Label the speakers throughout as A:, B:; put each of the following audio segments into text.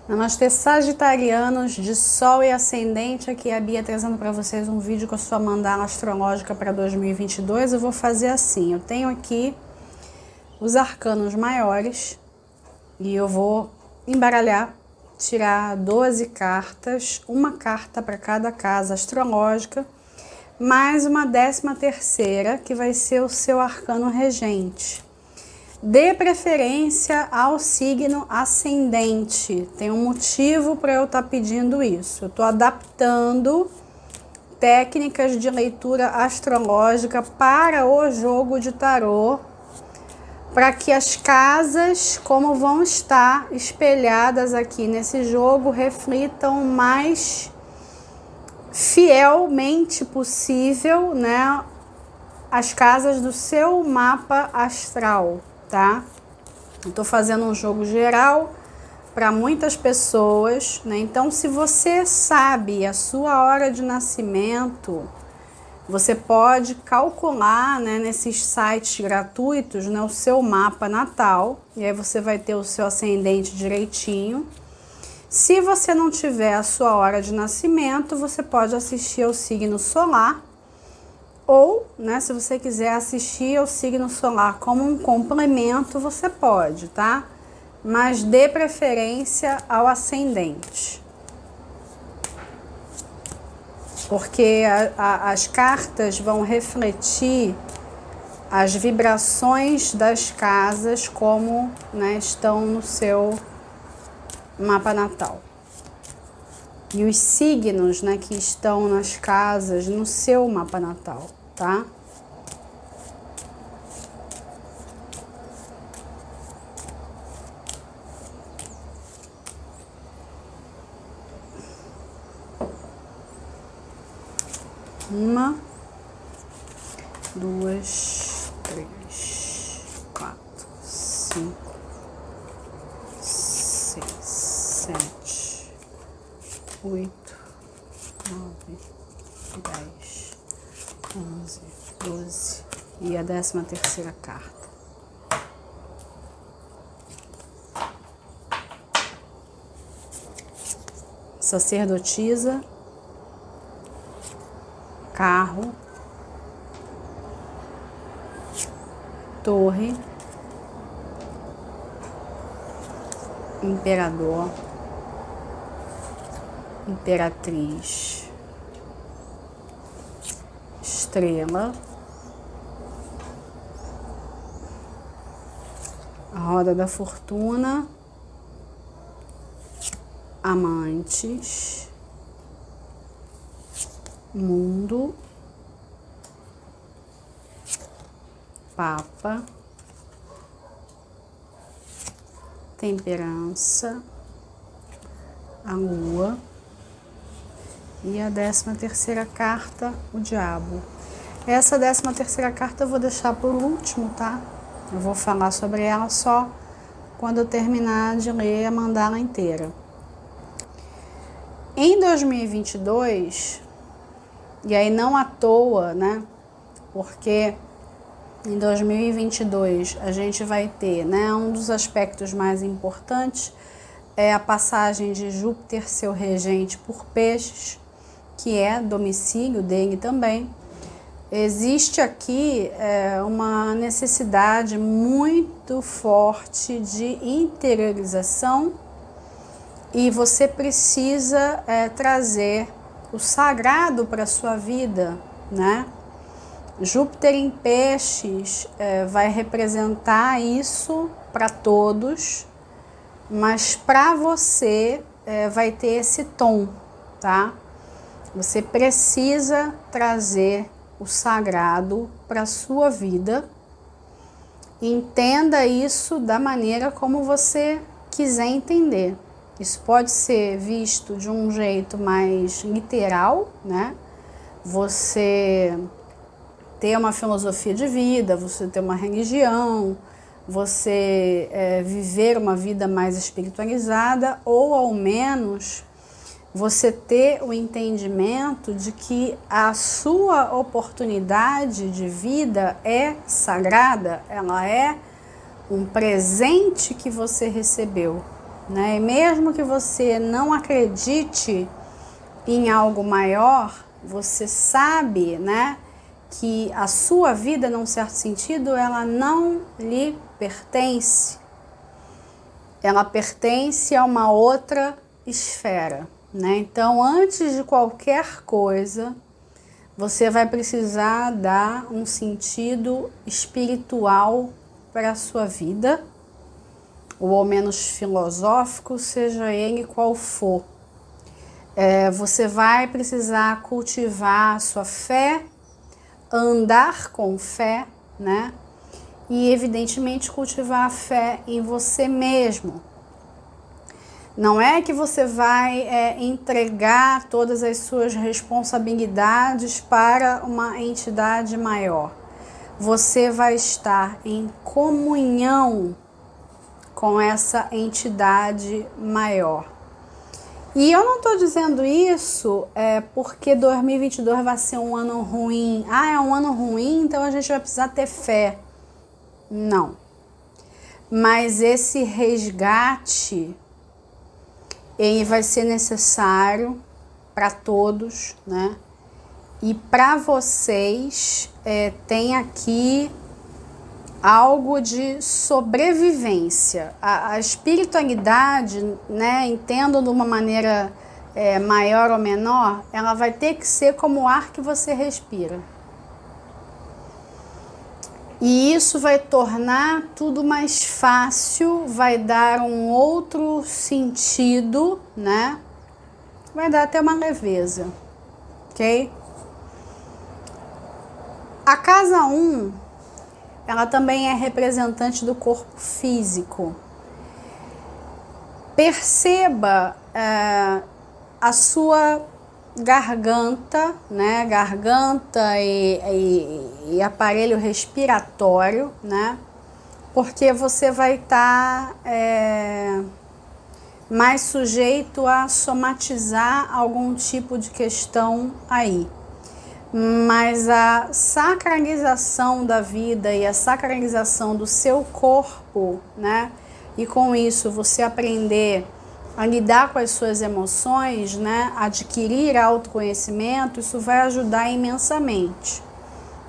A: Namastê, sagitarianos de Sol e Ascendente. Aqui é a Bia trazendo para vocês um vídeo com a sua mandala astrológica para 2022. Eu vou fazer assim, eu tenho aqui os arcanos maiores e eu vou embaralhar, tirar 12 cartas, uma carta para cada casa astrológica, mais uma 13ª que vai ser o seu arcano regente. Dê preferência ao signo ascendente. Tem um motivo para eu estar pedindo isso. Eu estou adaptando técnicas de leitura astrológica para o jogo de tarô, para que as casas, como vão estar espelhadas aqui nesse jogo, reflitam mais fielmente possível, né, as casas do seu mapa astral. Tá? Eu tô fazendo um jogo geral para muitas pessoas, né? Então, se você sabe a sua hora de nascimento, você pode calcular, né, nesses sites gratuitos, né, o seu mapa natal, e aí você vai ter o seu ascendente direitinho. Se você não tiver a sua hora de nascimento, você pode assistir ao signo solar. Ou, né, se você quiser assistir ao signo solar como um complemento, você pode, tá? Mas dê preferência ao ascendente. Porque as cartas vão refletir as vibrações das casas como, né, estão no seu mapa natal. E os signos, né, que estão nas casas no seu mapa natal, tá? Uma, duas, três, quatro, cinco, seis, sete, 8, 9, 10, 11, 12 e a 13ª carta. Sacerdotisa, carro, torre, imperador, imperatriz, estrela, a roda da fortuna, amantes, mundo, papa, temperança, a lua. E a 13ª carta, o diabo. Essa 13ª carta eu vou deixar por último, tá? Eu vou falar sobre ela só quando eu terminar de ler a mandala inteira. Em 2022, e aí não à toa, né? Porque em 2022 a gente vai ter, né, um dos aspectos mais importantes é a passagem de Júpiter, seu regente, por Peixes, que é domicílio dele também. Existe aqui uma necessidade muito forte de interiorização e você precisa trazer o sagrado para a sua vida, né? Júpiter em Peixes vai representar isso para todos, mas para você vai ter esse tom, tá? Você precisa trazer o sagrado para a sua vida. Entenda isso da maneira como você quiser entender. Isso pode ser visto de um jeito mais literal, né? Você ter uma filosofia de vida, você ter uma religião, você viver uma vida mais espiritualizada, ou ao menos você ter o entendimento de que a sua oportunidade de vida é sagrada, ela é um presente que você recebeu. né? E mesmo que você não acredite em algo maior, você sabe, né, que a sua vida, num certo sentido, ela não lhe pertence. Ela pertence a uma outra esfera, né? Então, antes de qualquer coisa, você vai precisar dar um sentido espiritual para a sua vida, ou ao menos filosófico, seja ele qual for. Você vai precisar cultivar a sua fé, andar com fé, né? E evidentemente cultivar a fé em você mesmo. Não é que você vai entregar todas as suas responsabilidades para uma entidade maior. Você vai estar em comunhão com essa entidade maior. E eu não estou dizendo isso porque 2022 vai ser um ano ruim. Ah, é um ano ruim, então a gente vai precisar ter fé. Não. Mas esse resgate, ele vai ser necessário para todos, né? E para vocês tem aqui algo de sobrevivência. A espiritualidade, né, entendo de uma maneira maior ou menor, ela vai ter que ser como o ar que você respira. E isso vai tornar tudo mais fácil, vai dar um outro sentido, né? Vai dar até uma leveza, ok? A casa 1, ela também é representante do corpo físico. Perceba a sua garganta, né? Garganta e aparelho respiratório, né? Porque você vai estar mais sujeito a somatizar algum tipo de questão aí. Mas a sacralização da vida e a sacralização do seu corpo, né? E com isso você aprender a lidar com as suas emoções, né? Adquirir autoconhecimento, isso vai ajudar imensamente.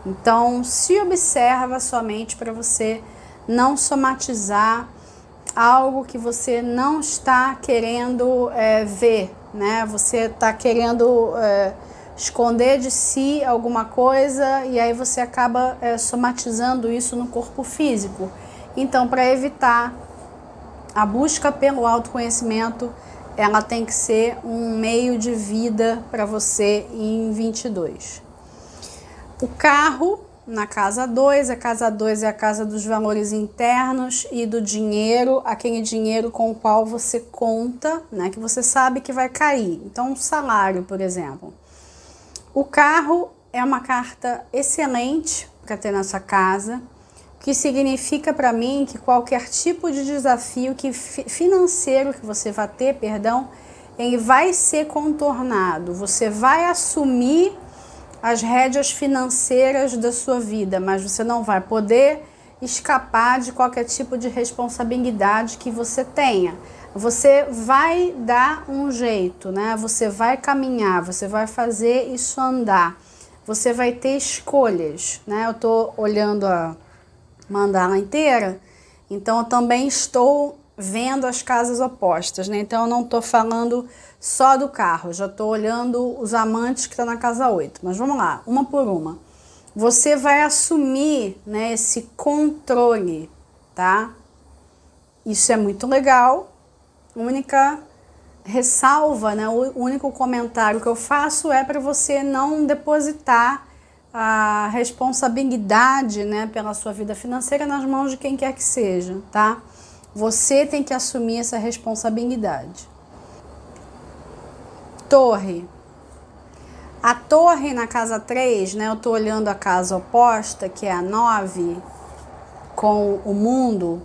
A: Então, se observa somente para você não somatizar algo que você não está querendo ver, né? Você está querendo esconder de si alguma coisa e aí você acaba somatizando isso no corpo físico. Então, para evitar a busca pelo autoconhecimento, ela tem que ser um meio de vida para você em 22. O carro, na casa 2, a casa 2 é a casa dos valores internos e do dinheiro, aquele dinheiro com o qual você conta, né, que você sabe que vai cair. Então, um salário, por exemplo. O carro é uma carta excelente para ter na sua casa, que significa para mim que qualquer tipo de desafio financeiro que você vai ter, ele vai ser contornado. Você vai assumir as rédeas financeiras da sua vida, mas você não vai poder escapar de qualquer tipo de responsabilidade que você tenha. Você vai dar um jeito, né? Você vai caminhar, você vai fazer isso andar. Você vai ter escolhas, né? Eu tô olhando a mandala inteira, então eu também estou vendo as casas opostas, né? Então eu não estou falando só do carro, já estou olhando os amantes que estão na casa 8, mas vamos lá, uma por uma. Você vai assumir, né, esse controle, tá? Isso é muito legal. A única ressalva, né, o único comentário que eu faço é para você não depositar a responsabilidade, né, pela sua vida financeira nas mãos de quem quer que seja, tá? Você tem que assumir essa responsabilidade. Torre. A torre na casa 3, né, eu tô olhando a casa oposta, que é a 9, com o mundo.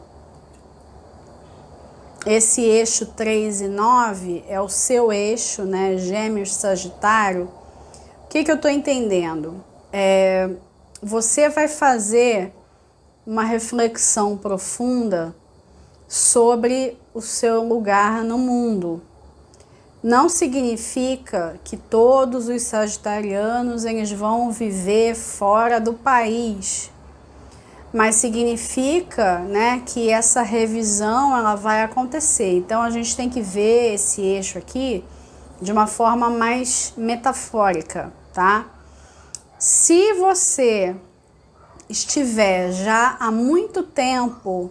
A: Esse eixo 3 e 9 é o seu eixo, né, Gêmeos, Sagitário. O que eu tô entendendo? Você vai fazer uma reflexão profunda sobre o seu lugar no mundo. Não significa que todos os sagitarianos eles vão viver fora do país, mas significa, né, que essa revisão ela vai acontecer. Então a gente tem que ver esse eixo aqui de uma forma mais metafórica, tá? Se você estiver já há muito tempo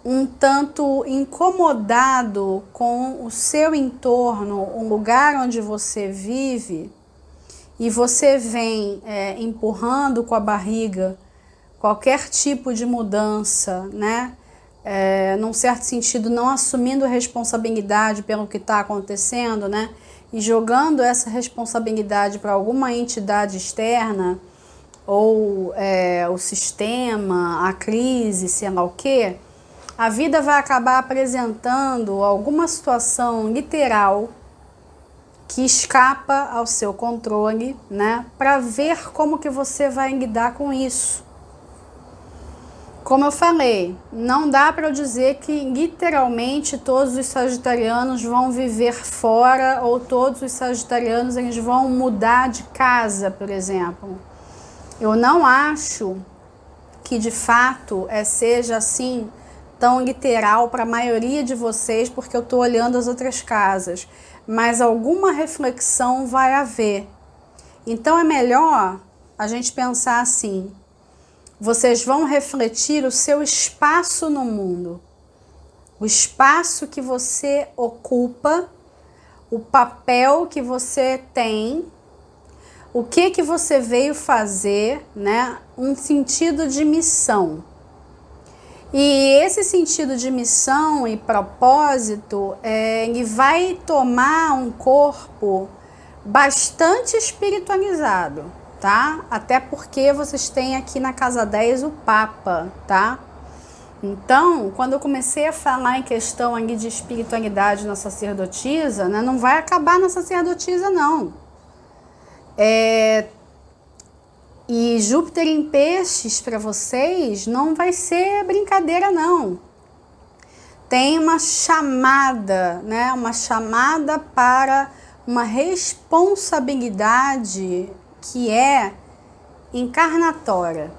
A: um tanto incomodado com o seu entorno, o lugar onde você vive, e você vem empurrando com a barriga qualquer tipo de mudança, né? Num certo sentido, não assumindo responsabilidade pelo que está acontecendo, né? E jogando essa responsabilidade para alguma entidade externa, ou o sistema, a crise, sei lá o quê, a vida vai acabar apresentando alguma situação literal que escapa ao seu controle, né? Para ver como que você vai lidar com isso. Como eu falei, não dá para eu dizer que literalmente todos os sagitarianos vão viver fora ou todos os sagitarianos eles vão mudar de casa, por exemplo. Eu não acho que de fato seja assim tão literal para a maioria de vocês, porque eu estou olhando as outras casas, mas alguma reflexão vai haver. Então é melhor a gente pensar assim: vocês vão refletir o seu espaço no mundo, o espaço que você ocupa, o papel que você tem, o que você veio fazer, né? Um sentido de missão. E esse sentido de missão e propósito, ele vai tomar um corpo bastante espiritualizado, tá? Até porque vocês têm aqui na casa 10 o Papa, tá? Então, quando eu comecei a falar em questão ali de espiritualidade na sacerdotisa, né, não vai acabar na sacerdotisa, não. E Júpiter em peixes para vocês não vai ser brincadeira, não. Tem uma chamada, né? Uma chamada para uma responsabilidade que é encarnatória.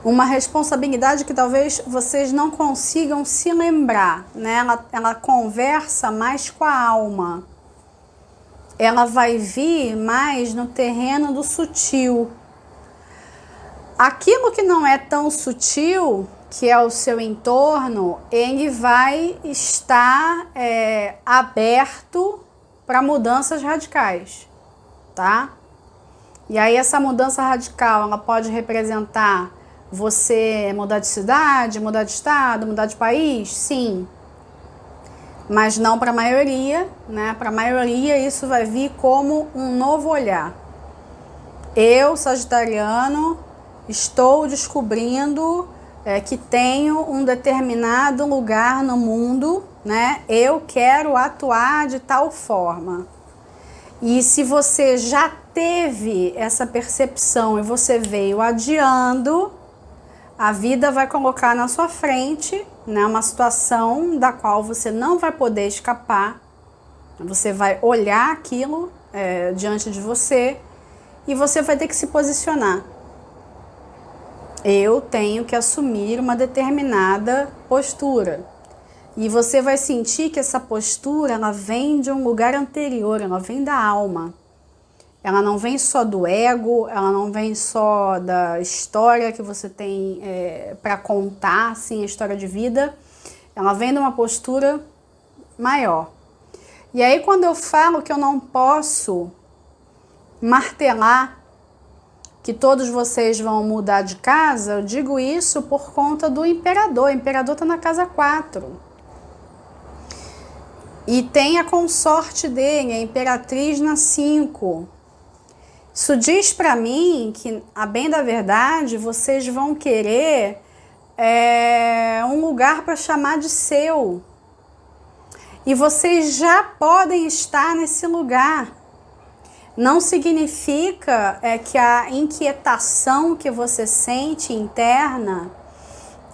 A: Uma responsabilidade que talvez vocês não consigam se lembrar, né? Ela conversa mais com a alma. Ela vai vir mais no terreno do sutil. Aquilo que não é tão sutil, que é o seu entorno, ele vai estar aberto para mudanças radicais, tá? E aí essa mudança radical, ela pode representar você mudar de cidade, mudar de estado, mudar de país? Sim. Mas não para a maioria, né? Para a maioria isso vai vir como um novo olhar. Eu, sagitariano, estou descobrindo que tenho um determinado lugar no mundo, né? Eu quero atuar de tal forma. E se você já teve essa percepção e você veio adiando, a vida vai colocar na sua frente, né, uma situação da qual você não vai poder escapar. Você vai olhar aquilo diante de você e você vai ter que se posicionar. Eu tenho que assumir uma determinada postura. E você vai sentir que essa postura ela vem de um lugar anterior, ela vem da alma. Ela não vem só do ego, ela não vem só da história que você tem para contar, assim, a história de vida. Ela vem de uma postura maior. E aí quando eu falo que eu não posso martelar que todos vocês vão mudar de casa, eu digo isso por conta do imperador. O imperador está na casa 4. E tem a consorte dele, a imperatriz na 5. Isso diz para mim que, a bem da verdade, vocês vão querer um lugar para chamar de seu. E vocês já podem estar nesse lugar. Não significa que a inquietação que você sente interna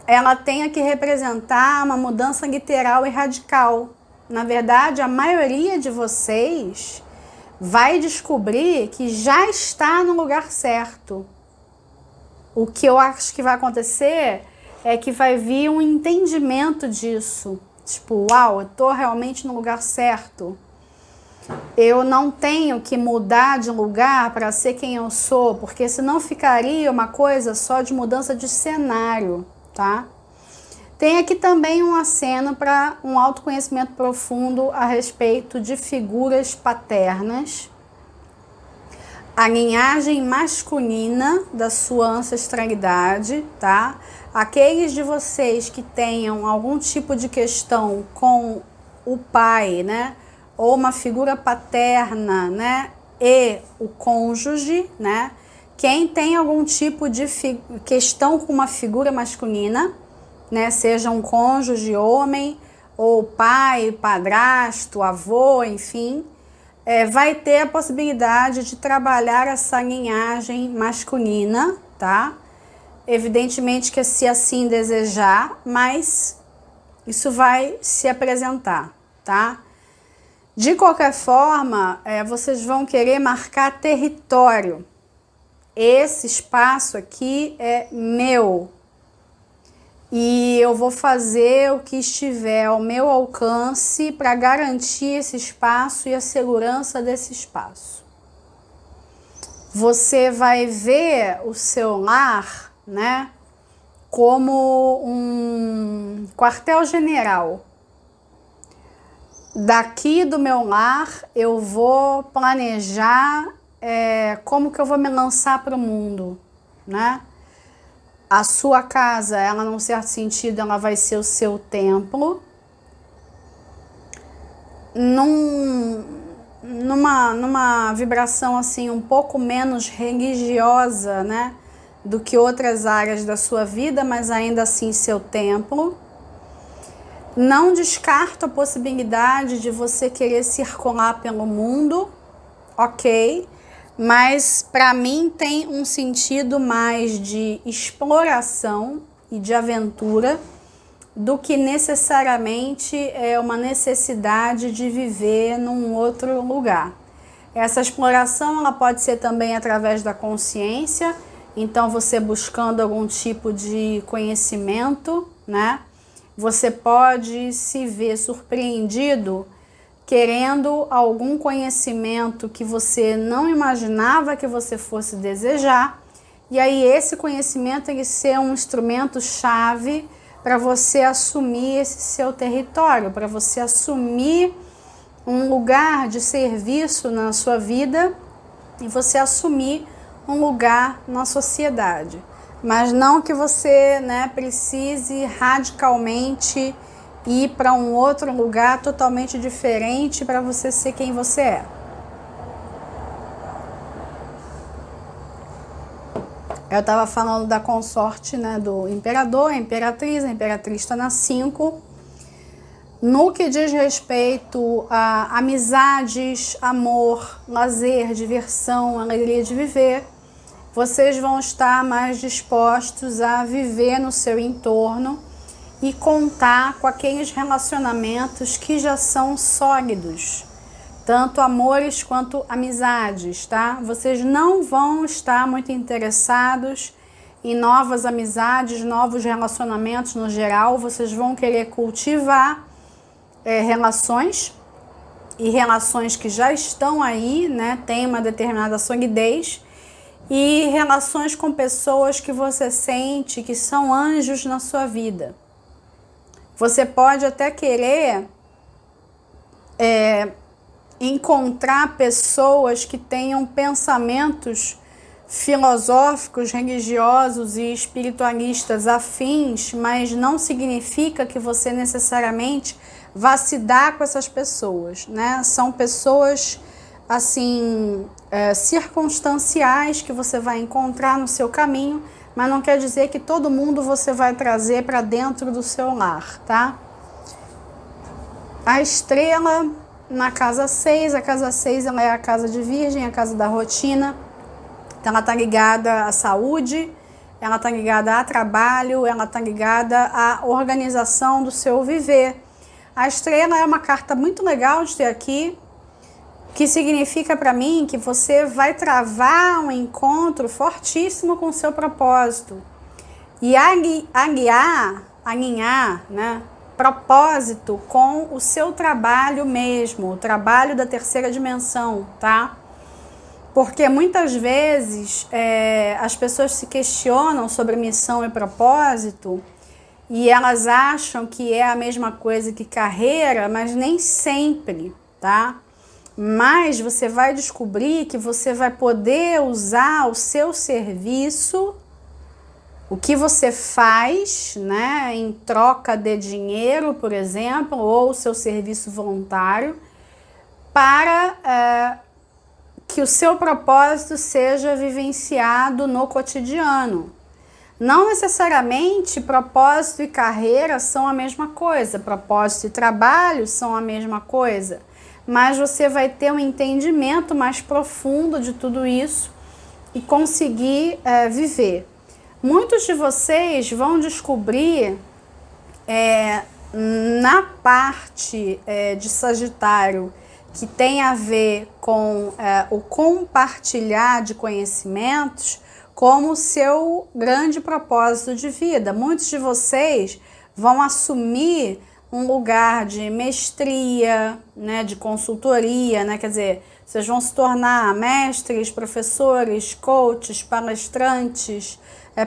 A: ela tenha que representar uma mudança literal e radical. Na verdade, a maioria de vocês vai descobrir que já está no lugar certo. O que eu acho que vai acontecer é que vai vir um entendimento disso. Tipo, uau, eu tô realmente no lugar certo. Eu não tenho que mudar de lugar para ser quem eu sou, porque senão ficaria uma coisa só de mudança de cenário, tá? Tem aqui também um aceno para um autoconhecimento profundo a respeito de figuras paternas, a linhagem masculina da sua ancestralidade, tá? Aqueles de vocês que tenham algum tipo de questão com o pai, né? Ou uma figura paterna, né? E o cônjuge, né? Quem tem algum tipo de questão com uma figura masculina, né? Seja um cônjuge homem, ou pai, padrasto, avô, enfim, vai ter a possibilidade de trabalhar essa linhagem masculina, tá? Evidentemente que se assim desejar, mas isso vai se apresentar, tá? De qualquer forma, vocês vão querer marcar território. Esse espaço aqui é meu. E eu vou fazer o que estiver ao meu alcance para garantir esse espaço e a segurança desse espaço. Você vai ver o seu lar, né, como um quartel-general. Daqui do meu lar eu vou planejar como que eu vou me lançar para o mundo, né? A sua casa, ela num certo sentido, ela vai ser o seu templo. Numa vibração assim um pouco menos religiosa, né, do que outras áreas da sua vida, mas ainda assim seu templo. Não descarto a possibilidade de você querer circular pelo mundo, ok? Mas para mim tem um sentido mais de exploração e de aventura do que necessariamente uma necessidade de viver num outro lugar. Essa exploração ela pode ser também através da consciência, então você buscando algum tipo de conhecimento, né? Você pode se ver surpreendido querendo algum conhecimento que você não imaginava que você fosse desejar, e aí esse conhecimento tem que ser um instrumento chave para você assumir esse seu território, para você assumir um lugar de serviço na sua vida e você assumir um lugar na sociedade. Mas não que você, né, precise radicalmente ir para um outro lugar totalmente diferente para você ser quem você é. Eu estava falando da consorte, né, do imperador, a imperatriz está na 5. No que diz respeito a amizades, amor, lazer, diversão, alegria de viver, vocês vão estar mais dispostos a viver no seu entorno e contar com aqueles relacionamentos que já são sólidos, tanto amores quanto amizades, tá? Vocês não vão estar muito interessados em novas amizades, novos relacionamentos no geral. Vocês vão querer cultivar relações e relações que já estão aí, né? Tem uma determinada solidez, e relações com pessoas que você sente que são anjos na sua vida. Você pode até querer encontrar pessoas que tenham pensamentos filosóficos, religiosos e espiritualistas afins, mas não significa que você necessariamente vá se dar com essas pessoas, né? São pessoas assim circunstanciais que você vai encontrar no seu caminho, mas não quer dizer que todo mundo você vai trazer para dentro do seu lar, tá? A estrela na casa 6, a casa 6 ela é a casa de Virgem, a casa da rotina, então ela está ligada à saúde, ela está ligada a trabalho, ela está ligada à organização do seu viver. A estrela é uma carta muito legal de ter aqui, que significa para mim que você vai travar um encontro fortíssimo com o seu propósito e alinhar, né, propósito com o seu trabalho mesmo, o trabalho da terceira dimensão, tá? Porque muitas vezes as pessoas se questionam sobre missão e propósito e elas acham que é a mesma coisa que carreira, mas nem sempre, tá? Mas você vai descobrir que você vai poder usar o seu serviço, o que você faz, né, em troca de dinheiro, por exemplo, ou o seu serviço voluntário, para que o seu propósito seja vivenciado no cotidiano. Não necessariamente propósito e carreira são a mesma coisa, propósito e trabalho são a mesma coisa, mas você vai ter um entendimento mais profundo de tudo isso e conseguir viver. Muitos de vocês vão descobrir na parte de Sagitário que tem a ver com o compartilhar de conhecimentos como seu grande propósito de vida. Muitos de vocês vão assumir um lugar de mestria, né, de consultoria, né, quer dizer, vocês vão se tornar mestres, professores, coaches, palestrantes,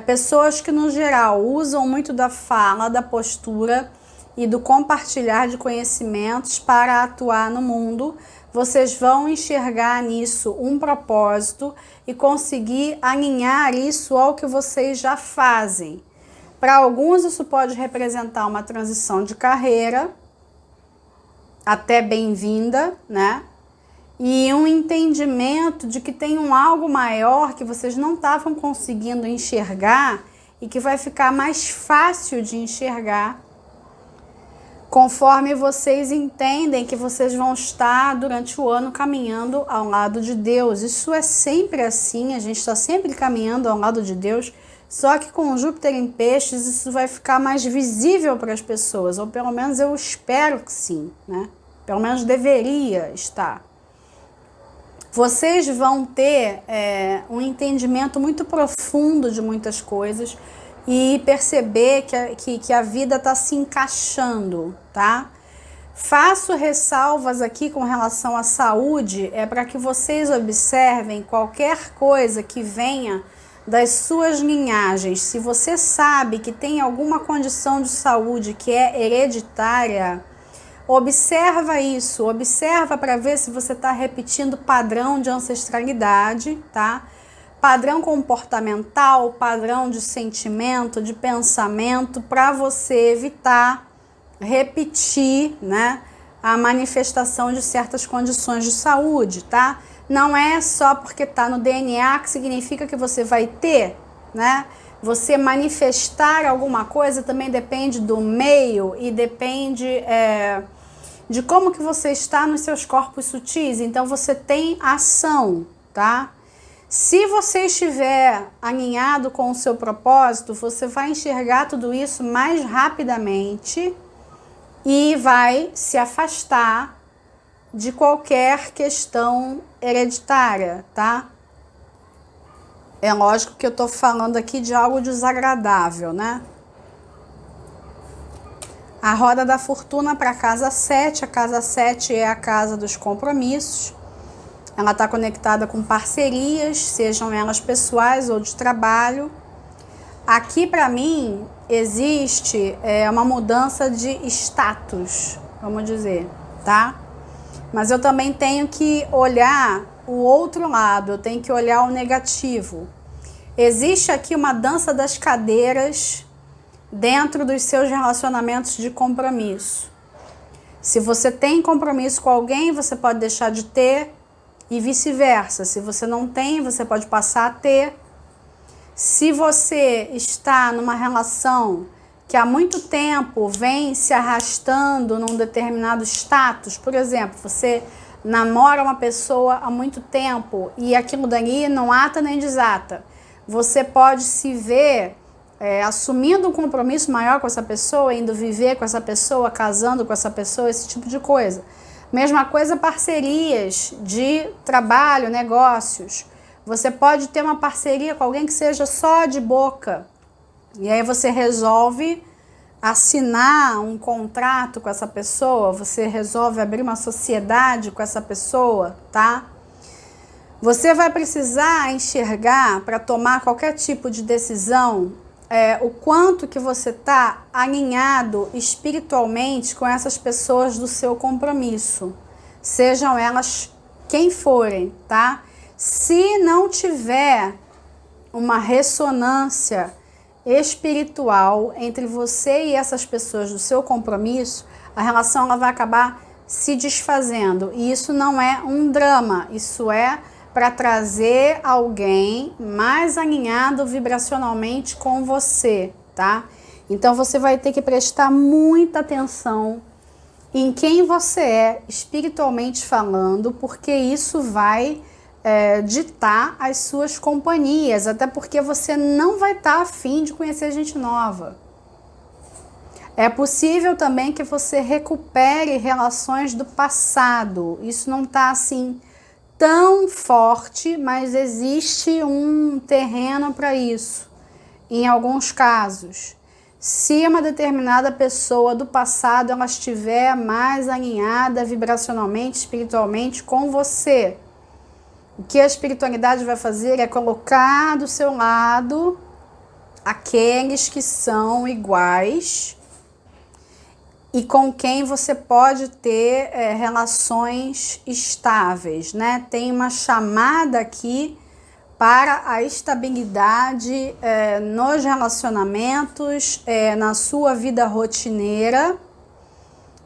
A: pessoas que no geral usam muito da fala, da postura e do compartilhar de conhecimentos para atuar no mundo. Vocês vão enxergar nisso um propósito e conseguir alinhar isso ao que vocês já fazem. Para alguns isso pode representar uma transição de carreira, até bem-vinda, né? E um entendimento de que tem um algo maior que vocês não estavam conseguindo enxergar e que vai ficar mais fácil de enxergar conforme vocês entendem que vocês vão estar durante o ano caminhando ao lado de Deus. Isso é sempre assim, a gente está sempre caminhando ao lado de Deus, só que com Júpiter em Peixes isso vai ficar mais visível para as pessoas, ou pelo menos eu espero que sim, né? Pelo menos deveria estar. Vocês vão ter um entendimento muito profundo de muitas coisas e perceber que a vida está se encaixando, tá? Faço ressalvas aqui com relação à saúde, para que vocês observem qualquer coisa que venha das suas linhagens. Se você sabe que tem alguma condição de saúde que é hereditária, observa isso, observa para ver se você está repetindo padrão de ancestralidade, tá? Padrão comportamental, padrão de sentimento, de pensamento, para você evitar repetir, né, a manifestação de certas condições de saúde, tá? Não é só porque tá no DNA que significa que você vai ter, né? Você manifestar alguma coisa também depende do meio e depende de como que você está nos seus corpos sutis. Então você tem ação, tá? Se você estiver alinhado com o seu propósito, você vai enxergar tudo isso mais rapidamente e vai se afastar de qualquer questão hereditária, tá? É lógico que eu tô falando aqui de algo desagradável, né? A roda da fortuna para a casa 7. A casa 7 é a casa dos compromissos. Ela está conectada com parcerias, sejam elas pessoais ou de trabalho. Aqui, para mim, existe uma mudança de status, vamos dizer, tá? Mas eu também tenho que olhar o outro lado, eu tenho que olhar o negativo. Existe aqui uma dança das cadeiras dentro dos seus relacionamentos de compromisso. Se você tem compromisso com alguém, você pode deixar de ter e vice-versa. Se você não tem, você pode passar a ter. Se você está numa relação que há muito tempo vem se arrastando num determinado status, por exemplo, você namora uma pessoa há muito tempo e aquilo dali não ata nem desata, você pode se ver assumindo um compromisso maior com essa pessoa, indo viver com essa pessoa, casando com essa pessoa, esse tipo de coisa. Mesma coisa, parcerias de trabalho, negócios. Você pode ter uma parceria com alguém que seja só de boca. E aí você resolve assinar um contrato com essa pessoa, você resolve abrir uma sociedade com essa pessoa, tá? Você vai precisar enxergar, para tomar qualquer tipo de decisão, o quanto que você está alinhado espiritualmente com essas pessoas do seu compromisso, sejam elas quem forem, tá? Se não tiver uma ressonância espiritual entre você e essas pessoas do seu compromisso, a relação ela vai acabar se desfazendo. E isso não é um drama, isso é para trazer alguém mais alinhado vibracionalmente com você, tá? Então você vai ter que prestar muita atenção em quem você é espiritualmente falando, porque isso vai ditar as suas companhias, até porque você não vai estar afim de conhecer gente nova. É possível também que você recupere relações do passado. Isso não está assim tão forte, mas existe um terreno para isso. Em alguns casos, se uma determinada pessoa do passado ela estiver mais alinhada vibracionalmente, espiritualmente com você, o que a espiritualidade vai fazer é colocar do seu lado aqueles que são iguais e com quem você pode ter relações estáveis, né? Tem uma chamada aqui para a estabilidade nos relacionamentos, na sua vida rotineira,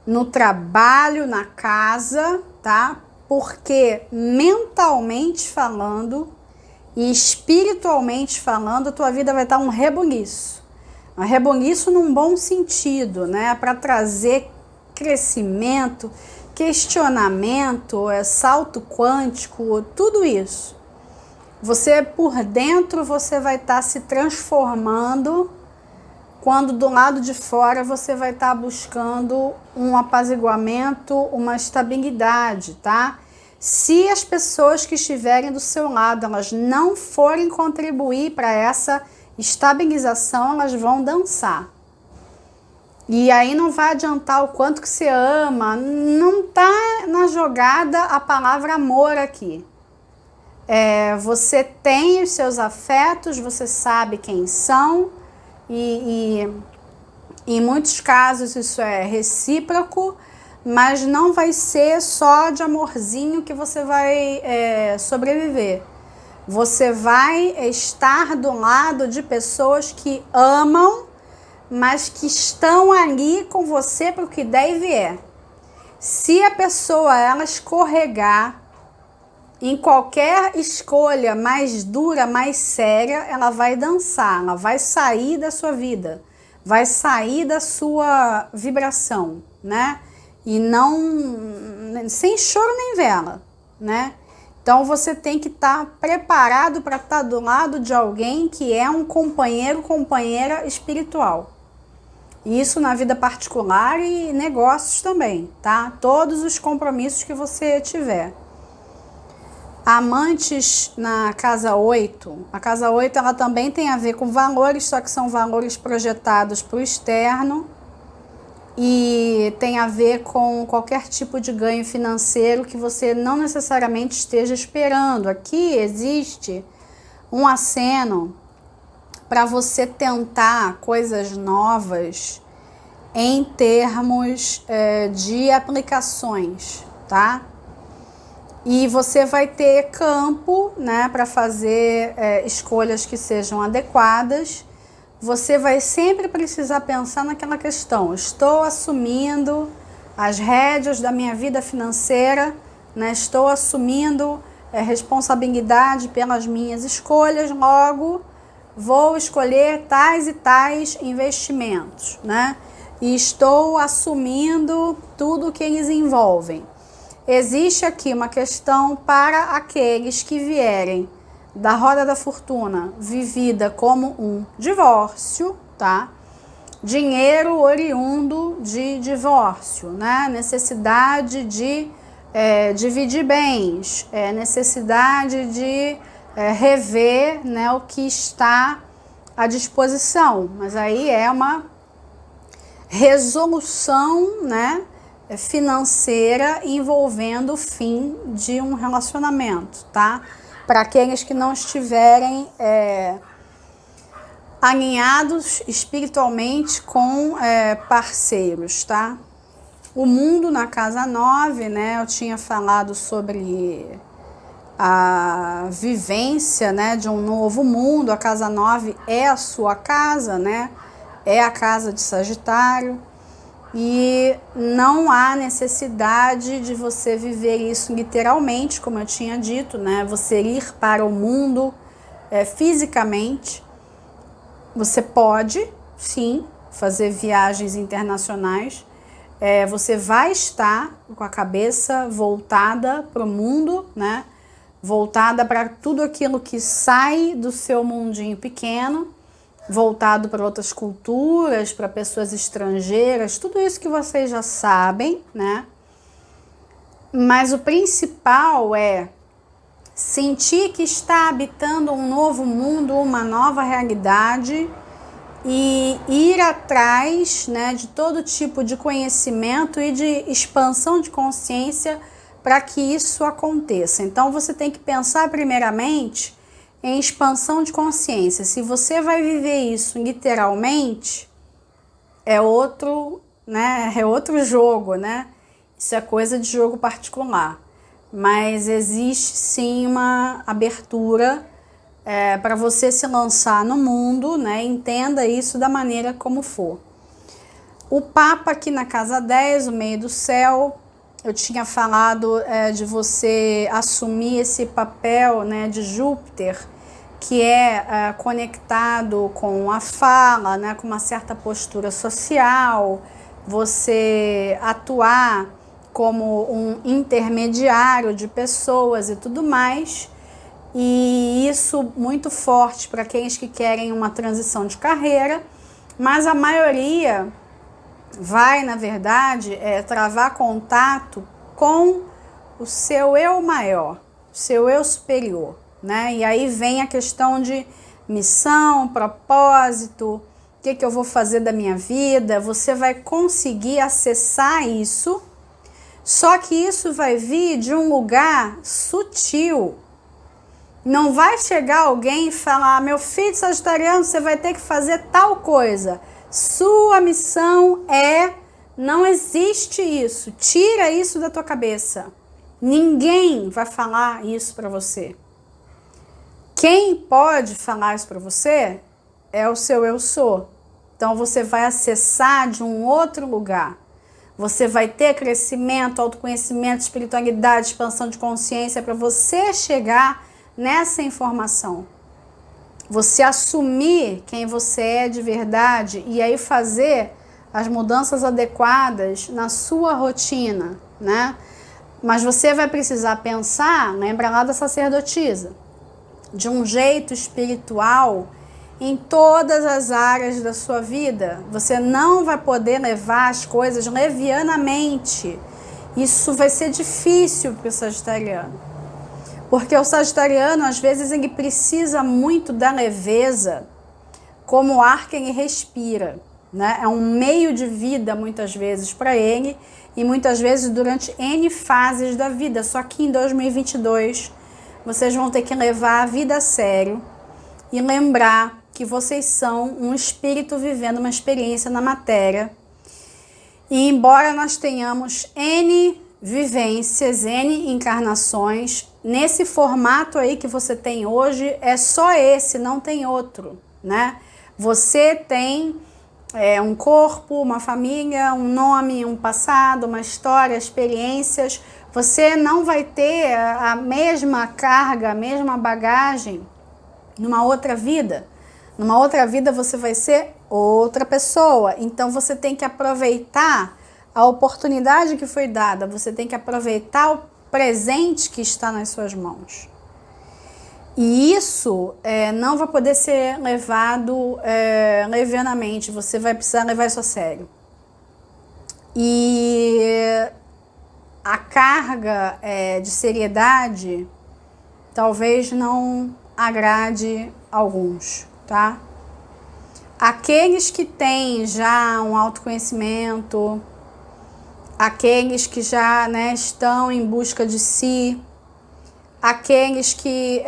A: no trabalho, na casa, tá? Porque mentalmente falando e espiritualmente falando, a tua vida vai estar um rebuliço. Um rebuliço num bom sentido, né? Para trazer crescimento, questionamento, salto quântico, tudo isso. Você, por dentro, você vai estar se transformando, quando do lado de fora você vai estar buscando um apaziguamento, uma estabilidade, tá? Se as pessoas que estiverem do seu lado, elas não forem contribuir para essa estabilização, elas vão dançar. E aí não vai adiantar o quanto que você ama, não tá na jogada a palavra amor aqui. Você tem os seus afetos, você sabe quem são, e em muitos casos isso é recíproco, mas não vai ser só de amorzinho que você vai sobreviver. Você vai estar do lado de pessoas que amam, mas que estão ali com você para o que der e vier. Se a pessoa ela escorregar em qualquer escolha mais dura, mais séria, ela vai dançar, ela vai sair da sua vida, vai sair da sua vibração, né? E não, sem choro nem vela, né? Então você tem que estar preparado para estar do lado de alguém que é um companheiro, companheira espiritual. Isso na vida particular e negócios também, tá? Todos os compromissos que você tiver. Amantes na casa 8, a casa 8 ela também tem a ver com valores, só que são valores projetados para o externo e tem a ver com qualquer tipo de ganho financeiro que você não necessariamente esteja esperando. Aqui existe um aceno para você tentar coisas novas em termos de aplicações, tá? E você vai ter campo, né, para fazer escolhas que sejam adequadas. Você vai sempre precisar pensar naquela questão: estou assumindo as rédeas da minha vida financeira, né? Estou assumindo responsabilidade pelas minhas escolhas, logo vou escolher tais e tais investimentos, né? E estou assumindo tudo o que eles envolvem. Existe aqui uma questão para aqueles que vierem da roda da fortuna vivida como um divórcio, tá? Dinheiro oriundo de divórcio, né? Necessidade de dividir bens, necessidade de rever, né, o que está à disposição. Mas aí é uma resolução, né, financeira envolvendo o fim de um relacionamento, tá? Para aqueles que não estiverem alinhados espiritualmente com parceiros, tá? O mundo na casa 9, né? Eu tinha falado sobre a vivência, né, de um novo mundo. A casa 9 é a sua casa, né? É a casa de Sagitário. E não há necessidade de você viver isso literalmente, como eu tinha dito, né? Você ir para o mundo fisicamente. Você pode, sim, fazer viagens internacionais. Você vai estar com a cabeça voltada para o mundo, né? Voltada para tudo aquilo que sai do seu mundinho pequeno, voltado para outras culturas, para pessoas estrangeiras, tudo isso que vocês já sabem, né? Mas o principal é sentir que está habitando um novo mundo, uma nova realidade, e ir atrás, né, de todo tipo de conhecimento e de expansão de consciência para que isso aconteça. Então você tem que pensar primeiramente em expansão de consciência. Se você vai viver isso literalmente, é outro, né, é outro jogo, né? Isso é coisa de jogo particular. Mas existe sim uma abertura para você se lançar no mundo, né? Entenda isso da maneira como for. O Papa aqui na casa 10, o meio do céu, eu tinha falado de você assumir esse papel, né, de Júpiter, que é conectado com a fala, né, com uma certa postura social, você atuar como um intermediário de pessoas e tudo mais. E isso muito forte para aqueles que querem uma transição de carreira, mas a maioria vai, na verdade, travar contato com o seu eu maior, o seu eu superior, né? E aí vem a questão de missão, propósito, o que eu vou fazer da minha vida. Você vai conseguir acessar isso, só que isso vai vir de um lugar sutil. Não vai chegar alguém e falar: meu filho sagitariano, você vai ter que fazer tal coisa. Sua missão não existe isso. Tira isso da tua cabeça. Ninguém vai falar isso para você. Quem pode falar isso para você é o seu eu sou. Então você vai acessar de um outro lugar. Você vai ter crescimento, autoconhecimento, espiritualidade, expansão de consciência para você chegar nessa informação. Você assumir quem você é de verdade e aí fazer as mudanças adequadas na sua rotina, né? Mas você vai precisar pensar, lembra lá da sacerdotisa, de um jeito espiritual em todas as áreas da sua vida. Você não vai poder levar as coisas levianamente. Isso vai ser difícil para o sagitariano. Porque o sagitariano, às vezes, ele precisa muito da leveza como o ar que ele respira, né? É um meio de vida, muitas vezes, para ele, e muitas vezes durante N fases da vida. Só que em 2022, vocês vão ter que levar a vida a sério e lembrar que vocês são um espírito vivendo uma experiência na matéria. E embora nós tenhamos N vivências, N encarnações, nesse formato aí que você tem hoje, é só esse, não tem outro, né? Você tem um corpo, uma família, um nome, um passado, uma história, experiências. Você não vai ter a mesma carga, a mesma bagagem numa outra vida. Numa outra vida você vai ser outra pessoa. Então você tem que aproveitar a oportunidade que foi dada, você tem que aproveitar o presente que está nas suas mãos. E isso não vai poder ser levado levianamente, você vai precisar levar isso a sério. E a carga de seriedade talvez não agrade alguns, tá? Aqueles que têm já um autoconhecimento, aqueles que já, né, estão em busca de si, aqueles que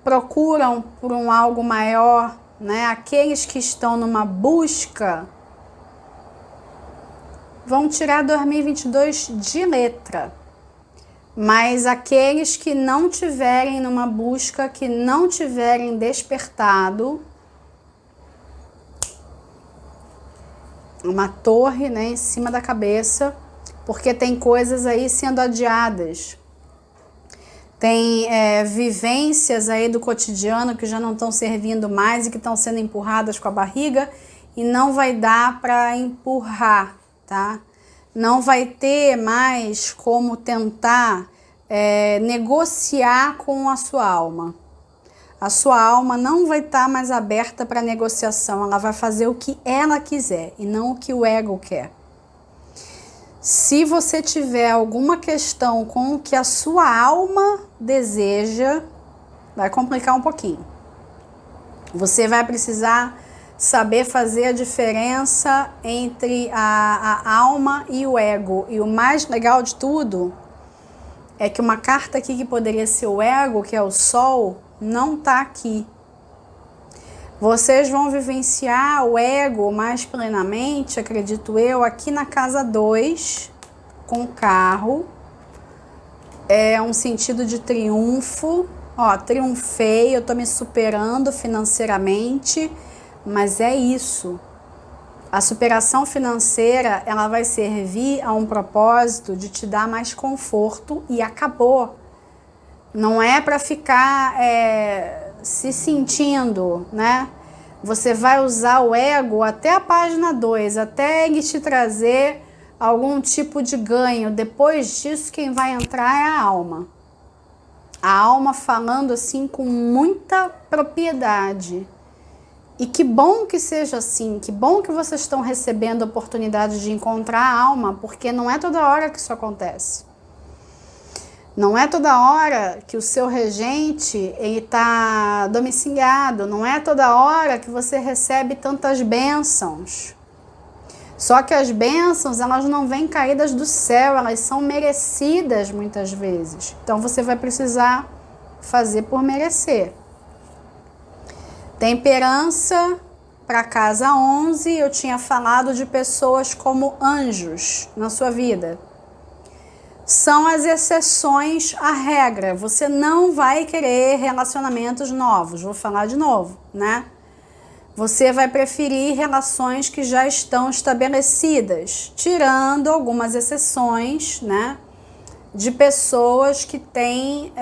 A: procuram por um algo maior, né, aqueles que estão numa busca, vão tirar 2022 de letra. Mas aqueles que não tiverem numa busca, que não tiverem despertado, uma torre, né, em cima da cabeça, porque tem coisas aí sendo adiadas. Tem vivências aí do cotidiano que já não estão servindo mais e que estão sendo empurradas com a barriga e não vai dar para empurrar, tá? Não vai ter mais como tentar negociar com a sua alma. A sua alma não vai estar mais aberta para negociação, ela vai fazer o que ela quiser e não o que o ego quer. Se você tiver alguma questão com o que a sua alma deseja, vai complicar um pouquinho. Você vai precisar saber fazer a diferença entre a alma e o ego. E o mais legal de tudo é que uma carta aqui que poderia ser o ego, que é o Sol, não está aqui. Vocês vão vivenciar o ego mais plenamente, acredito eu, aqui na casa 2, com o carro. É um sentido de triunfo. Ó, triunfei, eu tô me superando financeiramente, mas é isso. A superação financeira, ela vai servir a um propósito de te dar mais conforto e acabou. Não é para ficar se sentindo, né? Você vai usar o ego até a página 2, até ele te trazer algum tipo de ganho. Depois disso, quem vai entrar é a alma. A alma falando assim com muita propriedade. E que bom que seja assim, que bom que vocês estão recebendo a oportunidade de encontrar a alma, porque não é toda hora que isso acontece. Não é toda hora que o seu regente está domiciliado, não é toda hora que você recebe tantas bênçãos. Só que as bênçãos, elas não vêm caídas do céu, elas são merecidas muitas vezes. Então você vai precisar fazer por merecer. Temperança para casa 11, eu tinha falado de pessoas como anjos na sua vida. São as exceções à regra. Você não vai querer relacionamentos novos. Vou falar de novo, né? Você vai preferir relações que já estão estabelecidas, tirando algumas exceções, né? De pessoas que têm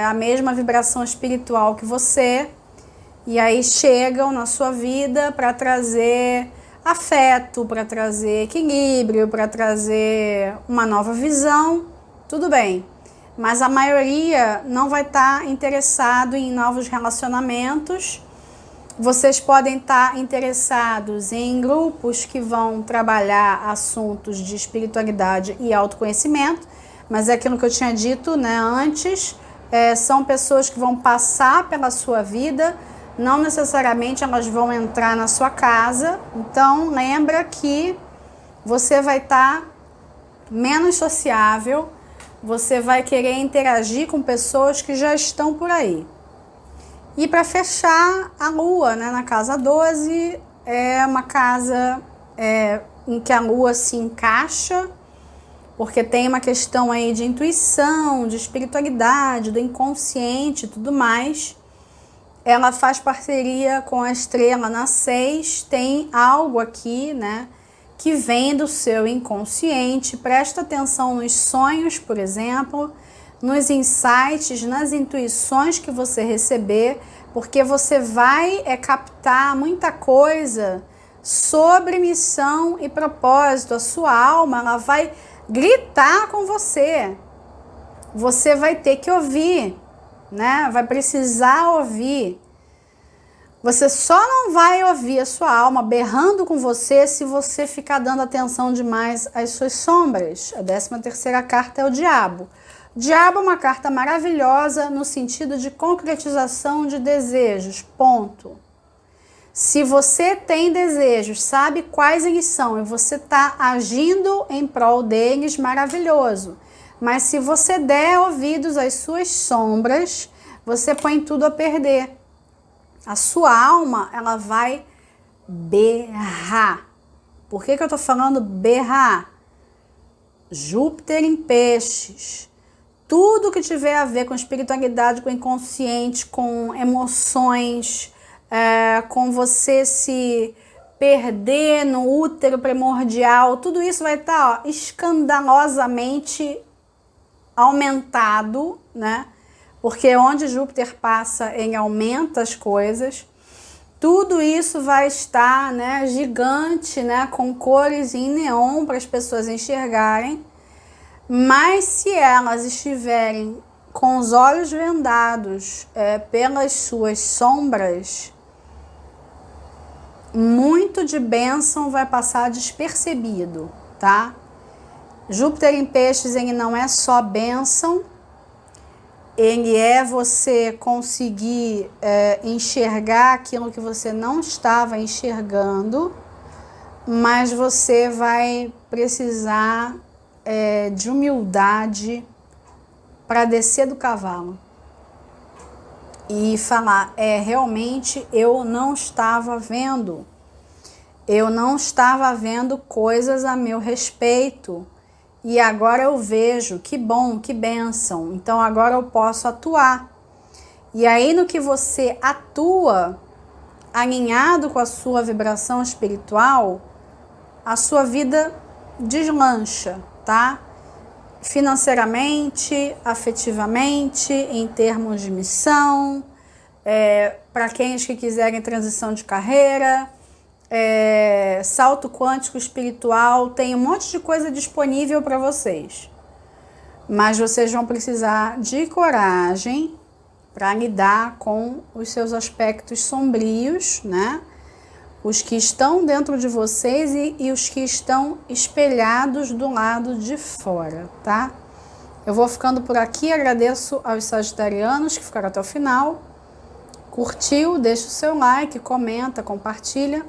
A: a mesma vibração espiritual que você e aí chegam na sua vida para trazer afeto, para trazer equilíbrio, para trazer uma nova visão, tudo bem. Mas a maioria não vai estar interessado em novos relacionamentos. Vocês podem estar interessados em grupos que vão trabalhar assuntos de espiritualidade e autoconhecimento, mas é aquilo que eu tinha dito, né, antes, são pessoas que vão passar pela sua vida, não necessariamente elas vão entrar na sua casa. Então lembra que você vai estar menos sociável, você vai querer interagir com pessoas que já estão por aí. E para fechar, a Lua, né, na casa 12, é uma casa em que a Lua se encaixa, porque tem uma questão aí de intuição, de espiritualidade, do inconsciente e tudo mais. Ela faz parceria com a estrela na 6, tem algo aqui, né, que vem do seu inconsciente. Presta atenção nos sonhos, por exemplo, nos insights, nas intuições que você receber, porque você vai captar muita coisa sobre missão e propósito. A sua alma, ela vai gritar com você. Você vai ter que ouvir. né? Vai precisar ouvir. Você só não vai ouvir a sua alma berrando com você se você ficar dando atenção demais às suas sombras. A 13ª carta é o diabo. O diabo é uma carta maravilhosa no sentido de concretização de desejos, ponto. Se você tem desejos, sabe quais eles são e você está agindo em prol deles, maravilhoso. Mas se você der ouvidos às suas sombras, você põe tudo a perder. A sua alma, ela vai berrar. Por que eu estou falando berrar? Júpiter em peixes. Tudo que tiver a ver com espiritualidade, com inconsciente, com emoções, com você se perder no útero primordial, tudo isso vai estar escandalosamente aumentado, né? Porque onde Júpiter passa, ele aumenta as coisas. Tudo isso vai estar, né, gigante, né, com cores em neon para as pessoas enxergarem. Mas se elas estiverem com os olhos vendados pelas suas sombras, muito de bênção vai passar despercebido, tá? Júpiter em peixes, ele não é só bênção, ele é você conseguir enxergar aquilo que você não estava enxergando, mas você vai precisar de humildade para descer do cavalo e falar, realmente eu não estava vendo coisas a meu respeito. E agora eu vejo, que bom, que bênção, então agora eu posso atuar. E aí no que você atua, alinhado com a sua vibração espiritual, a sua vida deslancha, tá? Financeiramente, afetivamente, em termos de missão, para aqueles que quiserem transição de carreira, salto quântico espiritual, tem um monte de coisa disponível para vocês. Mas vocês vão precisar de coragem para lidar com os seus aspectos sombrios, né? Os que estão dentro de vocês e os que estão espelhados do lado de fora, tá? Eu vou ficando por aqui, agradeço aos sagitarianos que ficaram até o final. Curtiu? Deixa o seu like, comenta, compartilha.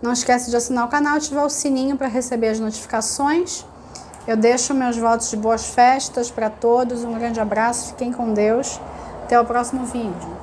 A: Não esquece de assinar o canal e ativar o sininho para receber as notificações. Eu deixo meus votos de boas festas para todos. Um grande abraço, fiquem com Deus. Até o próximo vídeo.